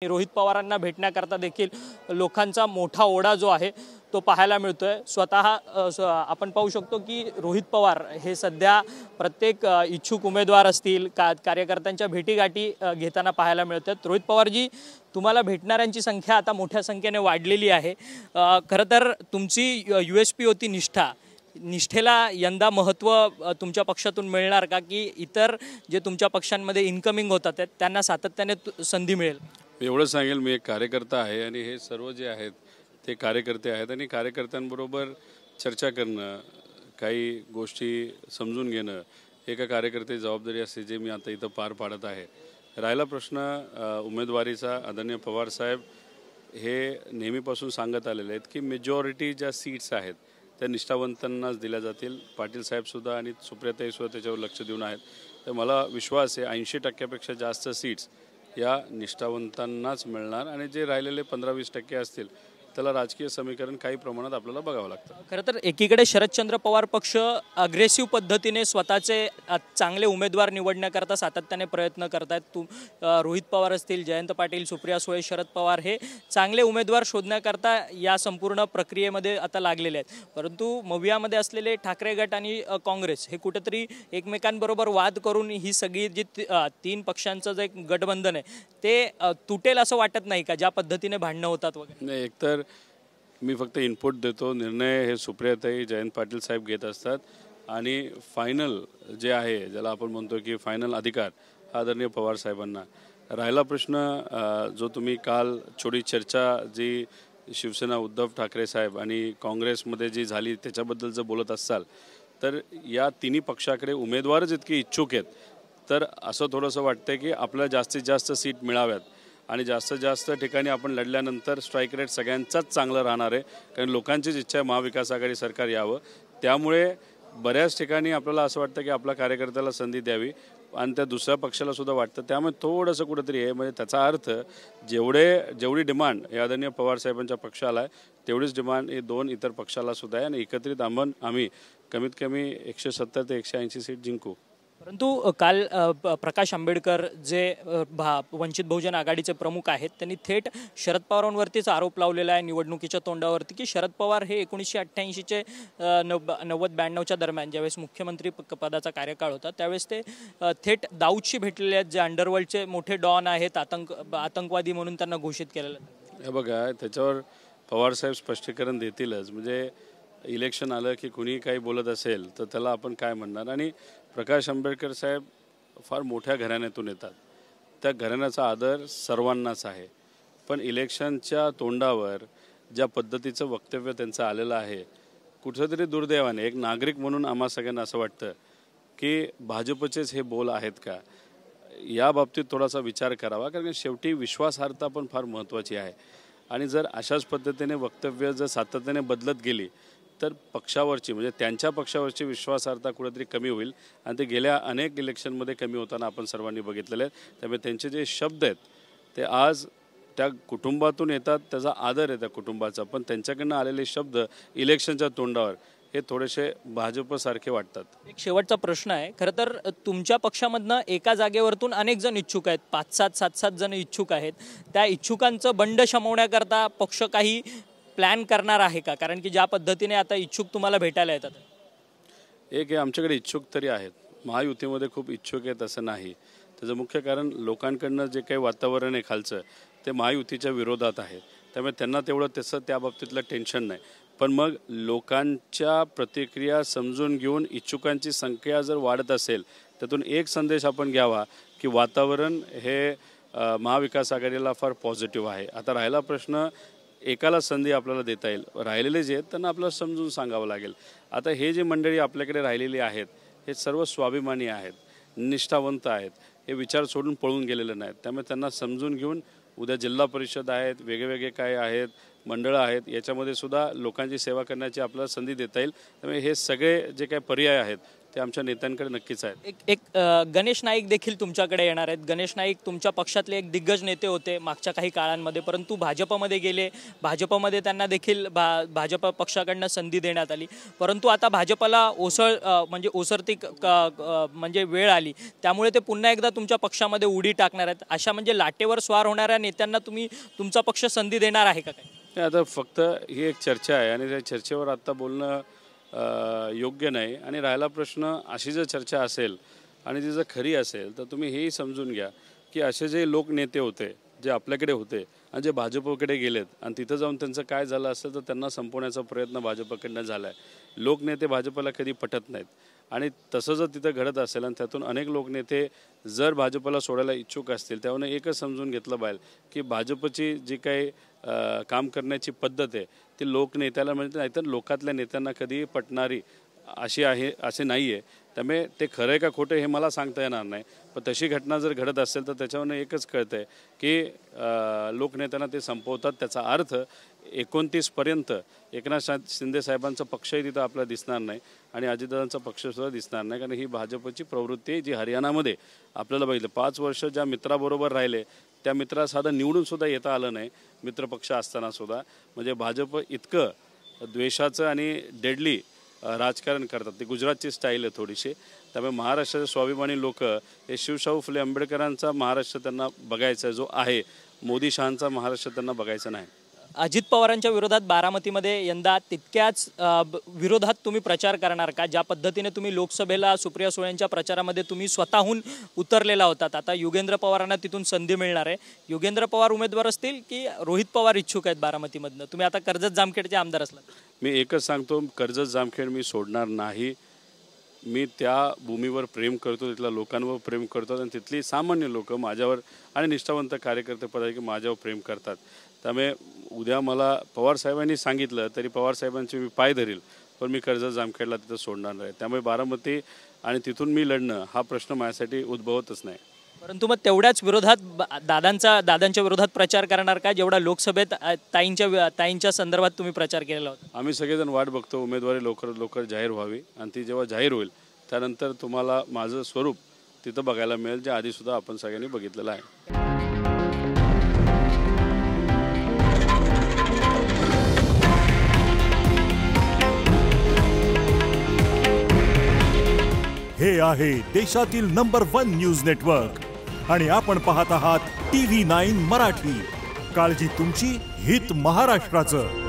रोहित पवारांना भेटण्याकरता देखील लोकांचा मोठा ओढा जो आहे तो पाहायला मिळतोय। स्वतः आपण पाहू शकतो की रोहित पवार हे सध्या प्रत्येक इच्छुक उमेदवार असतील कार्यकर्त्यांच्या भेटीगाठी घेताना पाहायला मिळतात। रोहित पवारजी, तुम्हाला भेटणाऱ्यांची संख्या आता मोठ्या संख्येने वाढलेली आहे। खरं तर तुमची USP होती निष्ठा। निष्ठेला यंदा महत्त्व तुमच्या पक्षातून मिळणार का, की इतर जे तुमच्या पक्षांमध्ये इनकमिंग होतात त्यांना सातत्याने संधी मिळेल? मी एवढंच सांगेल, मी एक कार्यकर्ता आहे आणि हे सर्व जे आहेत ते कार्यकर्ते आहेत आणि कार्यकर्त्यांबरोबर चर्चा करणं, काही गोष्टी समजून घेणं हे एका कार्यकर्त्याची जबाबदारी असते, जे मी आता इथं पार पाडत आहे। राहिला प्रश्न उमेदवारीचा, आदरणीय पवार साहेब हे नेहमीपासून सांगत आलेले आहेत की मेजॉरिटी ज्या सीट्स आहेत त्या निष्ठावंतांनाच दिल्या जातील। पाटील साहेबसुद्धा आणि सुप्रियाताईसुद्धा त्याच्यावर लक्ष देऊन आहेत। तर मला विश्वास आहे 80% जास्त सीट्स या निष्ठावंतांनाच मिळणार आणि जे राहिलेले 15-20% असतील त्याला राजकीय समीकरण काही प्रमाणात आपल्याला बघावं लागतं। खरं तर एकीकडे शरदचंद्र पवार पक्ष अग्रेसिव्ह पद्धतीने स्वतःचे चांगले उमेदवार निवडण्याकरता सातत्याने प्रयत्न करतात। रोहित पवार असतील, जयंत पाटील, सुप्रिया सुळे, शरद पवार हे चांगले उमेदवार शोधण्याकरता या संपूर्ण प्रक्रियेमध्ये आता लागलेले आहेत। परंतु मवियामध्ये असलेले ठाकरे गट आणि काँग्रेस हे कुठेतरी एकमेकांबरोबर वाद करून ही सगळी जी तीन पक्षांचं जे गठबंधन आहे ते तुटेल असं वाटत नाही का, ज्या पद्धतीने भांडणं होतात वगैरे? नाही, एकतर मी फक्त इनपुट देतो, निर्णय हे सुप्रियाताई, जयंत पाटील साहेब घेत असतात आणि फायनल जे आहे, ज्याला आपण म्हणतो की फायनल अधिकार आदरणीय पवार साहेबांना। राहिला प्रश्न जो तुम्ही काल छोटी चर्चा जी शिवसेना उद्धव ठाकरे साहेब आणि काँग्रेसमध्ये जी झाली त्याच्याबद्दल जर बोलत असाल तर या तिन्ही पक्षाकडे उमेदवारच इतके इच्छुक आहेत, तर असं थोडंसं वाटतं की आपल्याला जास्तीत जास्त सीट मिळाव्यात आणि जास्तीत जास्त ठिकाणी आपण लढल्यानंतर स्ट्राईक रेट सगळ्यांचाच चांगलं राहणार आहे, कारण लोकांचीच इच्छा आहे महाविकास आघाडी सरकार यावं। त्यामुळे बऱ्याच ठिकाणी आपल्याला असं वाटतं की आपल्या कार्यकर्त्याला संधी द्यावी आणि त्या दुसऱ्या पक्षाला सुद्धा वाटतं। त्यामुळे थोडंसं कुठंतरी आहे, म्हणजे त्याचा अर्थ जेवढी डिमांड या आदरणीय पवार साहेबांच्या पक्षाला आहे तेवढीच डिमांड हे दोन इतर पक्षाला सुद्धा आहे आणि एकत्रित आम्ही कमीत कमी 170 ते 180 सीट जिंकू। परंतु काल प्रकाश आंबेडकर जे वंचित बहुजन आघाडीचे प्रमुख आहेत त्यांनी थेट शरद पवारांवरतीच आरोप लावलेला आहे निवडणुकीच्या तोंडावरती की शरद पवार हे 1988चे 90-92च्या दरम्यान ज्यावेळेस मुख्यमंत्री पदाचा कार्यकाळ होता त्यावेळेस ते थेट दाऊदशी भेटलेले आहेत, जे अंडरवर्ल्डचे मोठे डॉन आहेत, आतंकवादी म्हणून त्यांना घोषित केलेलं आहे। हे बघा, त्याच्यावर पवार साहेब स्पष्टीकरण देतीलच। म्हणजे इलेक्शन आलं की कुणी काही बोलत असेल तर त्याला आपण काय म्हणणार। आणि प्रकाश आंबेडकर साहेब फार मोठ्या घराण्यातून येतात, त्या घराण्याचा आदर सर्वांनाच आहे, पण इलेक्शनच्या तोंडावर ज्या पद्धतीचं वक्तव्य त्यांचं आलेलं आहे कुठेतरी दुर्दैवाने एक नागरिक म्हणून आम्हा सगळ्यांना असं वाटतं की भाजपचेच हे बोल आहेत का, या बाबतीत थोडासा विचार करावा, कारण शेवटी विश्वासार्हता पण फार महत्त्वाची आहे। आणि जर अशाच पद्धतीने वक्तव्य जर सातत्याने बदलत गेली तर पक्षावरची म्हणजे त्यांच्या पक्षावरची विश्वासार्हता कुठेतरी कमी होईल आणि ते गेल्या अनेक इलेक्शनमध्ये कमी होताना आपण सर्वांनी बघितलेले आहेत। त्यामुळे त्यांचे जे शब्द आहेत ते आज त्या कुटुंबातून येतात, त्याचा आदर आहे त्या कुटुंबाचा, पण त्यांच्याकडनं आलेले शब्द इलेक्शनच्या तोंडावर हे थोडेसे भाजपसारखे वाटतात। एक शेवटचा प्रश्न आहे, खरं तर तुमच्या पक्षामधनं एका जागेवरतून अनेक जण इच्छुक आहेत, 5-7 जण इच्छुक आहेत। त्या इच्छुकांचं बंड शमवण्याकरता पक्ष काही प्लॅन करणार आहे का, कारण की ज्या पद्धतीने आता इच्छुक तुम्हाला भेटायला येतात? एक आहे, आमच्याकडे इच्छुक तरी आहेत, महायुतीमध्ये खूप इच्छुक आहेत असं नाही। त्याचं मुख्य कारण लोकांकडनं जे काही वातावरण आहे खालचं ते महायुतीच्या विरोधात आहे, त्यामुळे त्यांना तेवढं त्याचं त्या बाबतीतलं टेन्शन नाही। पण मग लोकांच्या प्रतिक्रिया समजून घेऊन इच्छुकांची संख्या जर वाढत असेल त्यातून एक संदेश आपण घ्यावा की वातावरण हे महाविकास आघाडीला फार पॉझिटिव्ह आहे। आता राहिला प्रश्न एकाला संधी आपल्याला देता येईल, राहिलेले जे आहेत त्यांना आपल्याला समजून सांगावं लागेल। आता हे जे मंडळी आपल्याकडे राहिलेली आहेत हे सर्व स्वाभिमानी आहेत, निष्ठावंत आहेत, हे विचार सोडून पळून गेलेले नाहीत। त्यामुळे त्यांना समजून घेऊन उद्या जिल्हा परिषद आहेत, वेगवेगळे काय आहेत, मंडळं आहेत, याच्यामध्ये सुद्धा लोकांची सेवा करण्याची आपल्याला संधी देता येईल। त्यामुळे हे सगळे जे काही पर्याय आहेत ते आमच्या नेत्यांकडे नक्कीच आहेत. एक गणेश नाईक देखील तुमच्याकडे येणार आहेत. गणेश नाईक तुमच्या पक्षातले एक दिग्गज नेते होते मागच्या काही काळांमध्ये, परंतु भाजपमध्ये गेले. भाजपमध्ये त्यांना देखील भाजप पक्षाकडनं संधी देण्यात आली, परंतु आता भाजपला म्हणजे ओसरती म्हणजे वेळ आली, त्यामुळे ते पुन्हा एकदा तुमच्या पक्षामध्ये उडी टाकणार आहेत. अशा म्हणजे लाटेवर स्वार होणाऱ्या नेत्यांना तुम्ही तुमचा पक्ष संधी देणार आहे का काय? आता फक्त ही एक चर्चा आहे आणि त्या चर्चेवर आता बोलणं योग्य नाही. आणि राहिला प्रश्न, अशी जर चर्चा असेल आणि ती जर खरी असेल तर तुम्ही हेही समजून घ्या की असे जे लोकनेते होते जे आपल्याकडे होते आणि जे भाजपकडे गेलेत आणि तिथं जाऊन त्यांचं काय झालं असेल तर त्यांना संपवण्याचा प्रयत्न भाजपकडनं झाला आहे. लोकनेते भाजपला कधी पटत नाहीत आणि तसं जर तिथं घडत असेल आणि त्यातून अनेक लोकनेते जर भाजपला सोडायला इच्छुक असतील, त्यामुळे एकच समजून घेतलं पाहिजे की भाजपची जी काही काम करण्याची पद्धत आहे ती लोकनेत्याला मिळते, नाहीतर लोकातल्या नेत्यांना कधी पटणारी अशी आहे असे नाही आहे. त्यामुळे ते खरं आहे का खोटं हे मला सांगता येणार नाही, पण तशी घटना जर घडत असेल तर त्याच्यावरून एकच कळतं आहे की लोकनेत्यांना ते संपवतात. त्याचा अर्थ 29पर्यंत एकनाथ शिंदे साहेबांचा पक्षही तिथं आपल्याला दिसणार नाही आणि अजितदादांचा पक्षसुद्धा दिसणार नाही, कारण ही भाजपची प्रवृत्ती आहे जी हरियाणामध्ये आपल्याला बघितलं. 5 वर्ष ज्या मित्राबरोबर राहिले त्या मित्राला साधं निवडूनसुद्धा येता आलं नाही मित्रपक्ष असतानासुद्धा. म्हणजे भाजप इतकं द्वेषाचं आणि डेडली राजकारण करतात. ते गुजरातची स्टाईल आहे थोडीशी. त्यामुळे महाराष्ट्राचे स्वाभिमानी लोक हे शिवशाहू फुले आंबेडकरांचा महाराष्ट्र त्यांना बघायचा जो आहे, मोदी शहांचा महाराष्ट्र त्यांना बघायचा नाही. अजित पवारांच्या विरोधात बारामतीमध्ये यंदा तितक्याच विरोधात तुम्ही प्रचार करणार का? ज्या पद्धतीने तुम्ही लोकसभेला सुप्रिया सुळेंच्या प्रचारामध्ये तुम्ही स्वतःहून उतरलेला होतात, आता युगेंद्र पवारांना तिथून संधी मिळणार आहे. युगेंद्र पवार उमेदवार असतील की रोहित पवार इच्छुक आहेत बारामतीमधनं? तुम्ही आता कर्जत जामखेडचे आमदार असलात. मी एकच सांगतो, कर्जत जामखेड मी सोडणार नाही. मी त्या भूमीवर प्रेम करतो, तिथल्या लोकांवर प्रेम करतो आणि तिथली सामान्य लोक माझ्यावर आणि निष्ठावंत कार्यकर्ते पदाधिकारी माझ्यावर प्रेम करतात. त्यामुळे उद्या मला पवारसाहेबांनी सांगितलं तरी पवारसाहेबांचे मी पाय धरील, पण मी कर्जत जामखेडला तिथं सोडणार नाही. त्यामुळे बारामती आणि तिथून मी लढणं हा प्रश्न माझ्यासाठी उद्भवतच नाही. परंतु मग तेवढ्याच विरोधात दादांच्या विरोधात प्रचार करणार का, जेवढा लोकसभेत ताईंच्या संदर्भात तुम्ही प्रचार केलेला होता? आम्ही सगळेजण वाट बघतो उमेदवारी लवकर जाहीर व्हावी आणि ती जेव्हा जाहीर होईल त्यानंतर तुम्हाला माझं स्वरूप तिथं बघायला मिळेल, जे आधीसुद्धा आपण सगळ्यांनी बघितलेलं आहे. हे आहे देशातील नंबर 1 न्यूज नेटवर्क आणि आपण पाहत आहात TV9 मराठी. काळजी तुमची, हित महाराष्ट्राचं.